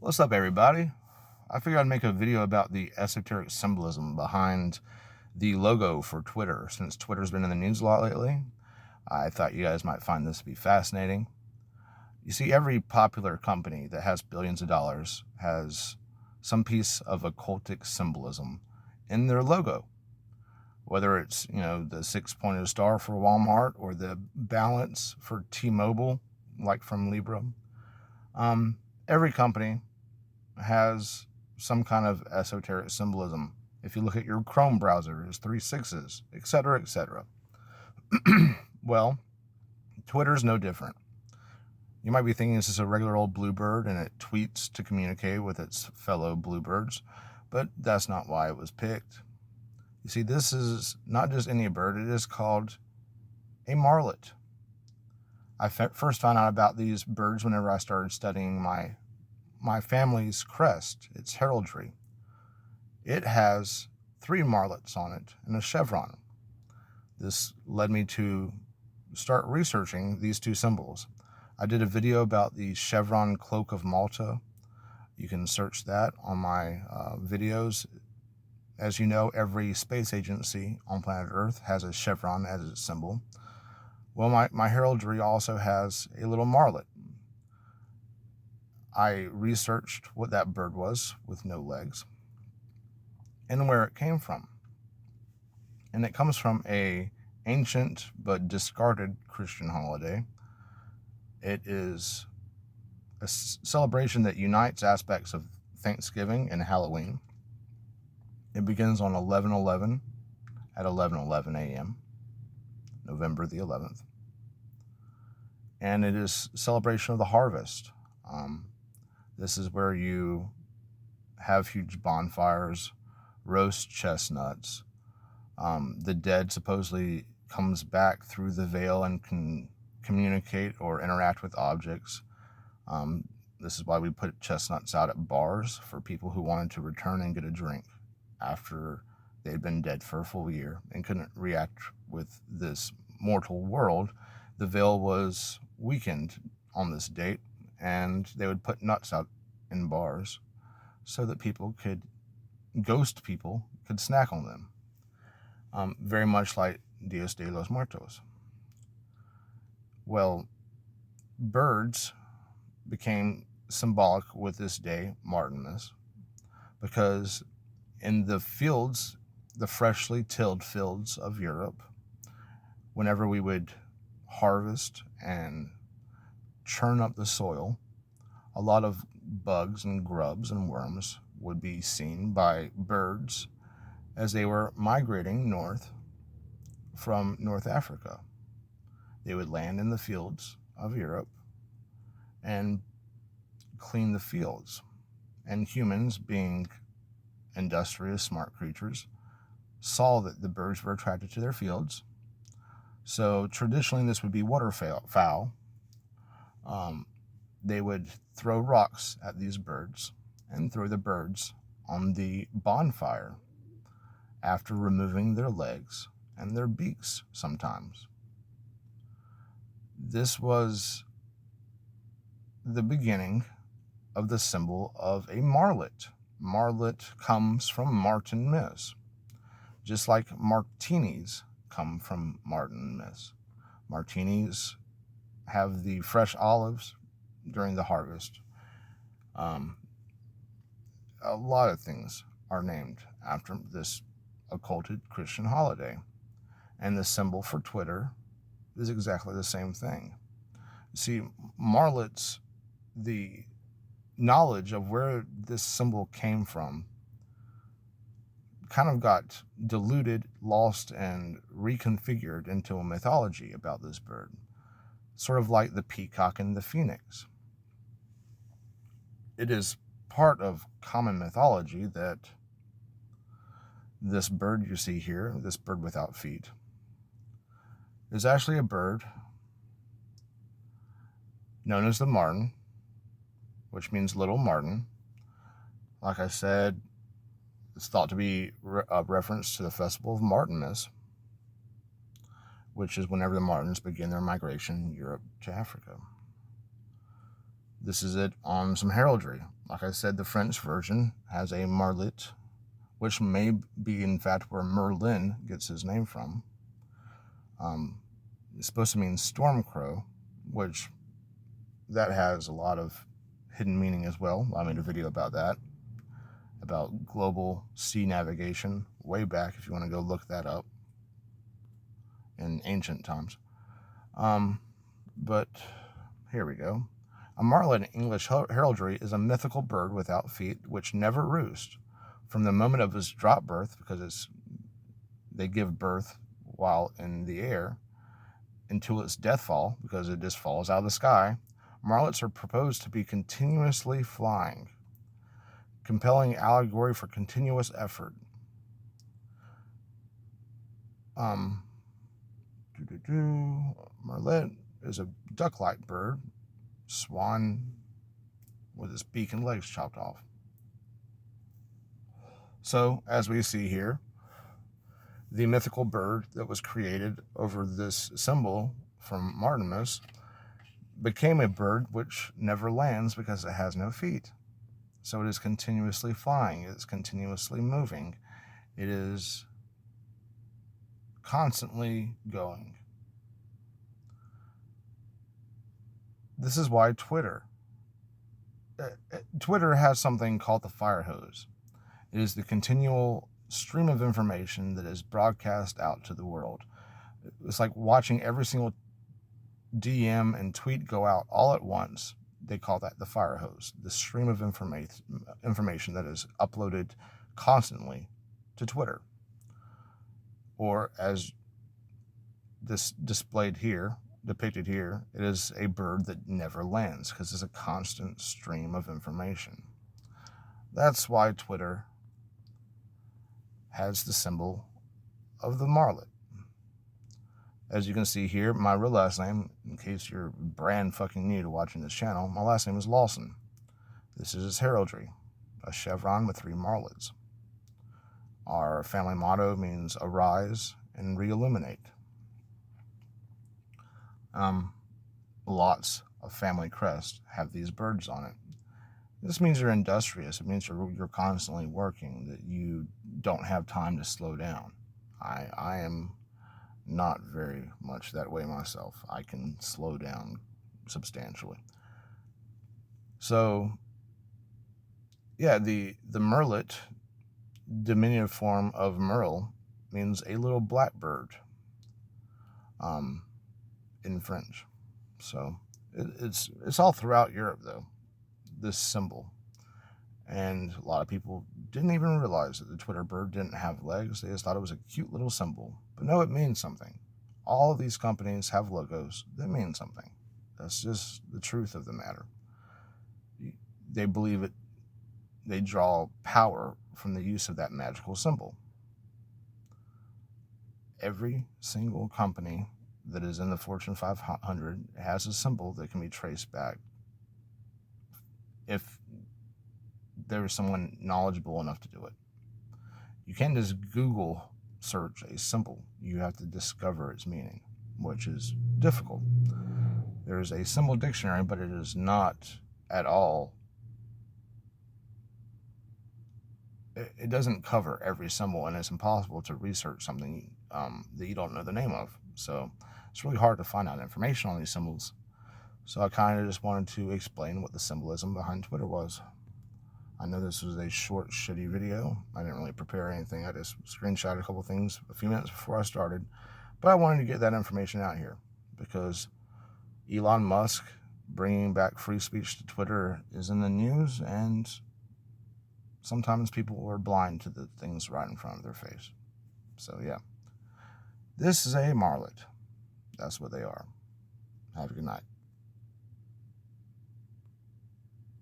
What's up, everybody? I figured I'd make a video about the esoteric symbolism behind the logo for Twitter. Since Twitter's been in the news a lot lately, I thought you guys might find this to be fascinating. You see, every popular company that has billions of dollars has some piece of occultic symbolism in their logo. Whether it's, the six-pointed star for Walmart or the balance for T-Mobile, like from Libra. Every company has some kind of esoteric symbolism. If you look at your Chrome browser, it's 3 6s, etc., etc. Well, Twitter's no different. You might be thinking this is a regular old bluebird and it tweets to communicate with its fellow bluebirds, but that's not why it was picked. You see, this is not just any bird, it is called a marlet. I first found out about these birds whenever I started studying my family's crest, its heraldry. It has 3 marlets on it and a chevron. This led me to start researching these two symbols. I did a video about the chevron cloak of Malta. You can search that on my videos. As you know, every space agency on planet Earth has a chevron as its symbol. Well, my heraldry also has a little marlet. I researched what that bird was with no legs and where it came from. And it comes from a ancient but discarded Christian holiday. It is a celebration that unites aspects of Thanksgiving and Halloween. It begins on 11/11 at 11:11 a.m., November the 11th. And it is celebration of the harvest. This is where you have huge bonfires, roast chestnuts. The dead supposedly comes back through the veil and can communicate or interact with objects. This is why we put chestnuts out at bars for people who wanted to return and get a drink after they'd been dead for a full year and couldn't react with this mortal world. The veil was weakened on this date, and they would put nuts out in bars so that ghost people could snack on them. Very much like Dios de los Muertos. Well, birds became symbolic with this day, Martinmas, because in the fields, the freshly tilled fields of Europe, whenever we would harvest and churn up the soil, a lot of bugs and grubs and worms would be seen by birds as they were migrating north from North Africa. They would land in the fields of Europe and clean the fields. And humans, being industrious, smart creatures, saw that the birds were attracted to their fields. So traditionally, this would be waterfowl. They would throw rocks at these birds and throw the birds on the bonfire after removing their legs and their beaks sometimes. This was the beginning of the symbol of a marlet. Marlet comes from Martin Miss, just like martinis come from Martin Miss. Martinis have the fresh olives during the harvest. A lot of things are named after this occulted Christian holiday. And the symbol for Twitter is exactly the same thing. See, marlets, the knowledge of where this symbol came from kind of got diluted, lost, and reconfigured into a mythology about this bird, sort of like the peacock and the phoenix. It is part of common mythology that this bird you see here, this bird without feet, is actually a bird known as the martin, which means little martin. Like I said, it's thought to be a reference to the festival of Martinmas, which is whenever the martins begin their migration from Europe to Africa. This is it on some heraldry. like I said, the French version has a marlet, which may be in fact where Merlin gets his name from. It's supposed to mean storm crow, which that has a lot of hidden meaning as well. I made a video about that, about global sea navigation way back if you want to go look that up in ancient times. But here we go. A marlet in English heraldry is a mythical bird without feet which never roosts. From the moment of its drop birth, because they give birth while in the air, until its death fall, because it just falls out of the sky, marlets are proposed to be continuously flying, compelling allegory for continuous effort. Marlet is a duck-like bird, swan with its beak and legs chopped off. So, as we see here, the mythical bird that was created over this symbol from Martimus became a bird which never lands because it has no feet. So it is continuously flying, it's continuously moving, it is constantly going. This is why Twitter has something called the fire hose. It is the continual stream of information that is broadcast out to the world. It's like watching every single DM and tweet go out all at once. They call that the fire hose, the stream of information that is uploaded constantly to Twitter. Or as this depicted here, it is a bird that never lands because it's a constant stream of information. That's why Twitter has the symbol of the marlet. As you can see here, my real last name, in case you're brand fucking new to watching this channel, my last name is Lawson. This is his heraldry, a chevron with 3 marlets. Our family motto means arise and re-illuminate. Lots of family crests have these birds on it. This means you're industrious. It means you're constantly working, that you don't have time to slow down. I am not very much that way myself. I can slow down substantially. So, yeah, the merlet, diminutive form of merle, means a little blackbird in French. So it's all throughout Europe, though, this symbol. And a lot of people didn't even realize that the Twitter bird didn't have legs. They just thought it was a cute little symbol. But no, it means something. All of these companies have logos that mean something. That's just the truth of the matter. They believe it. They draw power from the use of that magical symbol. Every single company that is in the Fortune 500 has a symbol that can be traced back if there is someone knowledgeable enough to do it. You can't just Google search a symbol. You have to discover its meaning, which is difficult. There is a symbol dictionary, but it is not at all. It doesn't cover every symbol, and it's impossible to research something that you don't know the name of. So it's really hard to find out information on these symbols. So I kind of just wanted to explain what the symbolism behind Twitter was. I know this was a short, shitty video. I didn't really prepare anything. I just screenshotted a couple things a few minutes before I started. But I wanted to get that information out here because Elon Musk bringing back free speech to Twitter is in the news, and sometimes people are blind to the things right in front of their face. So yeah, this is a marlet. That's what they are. Have a good night.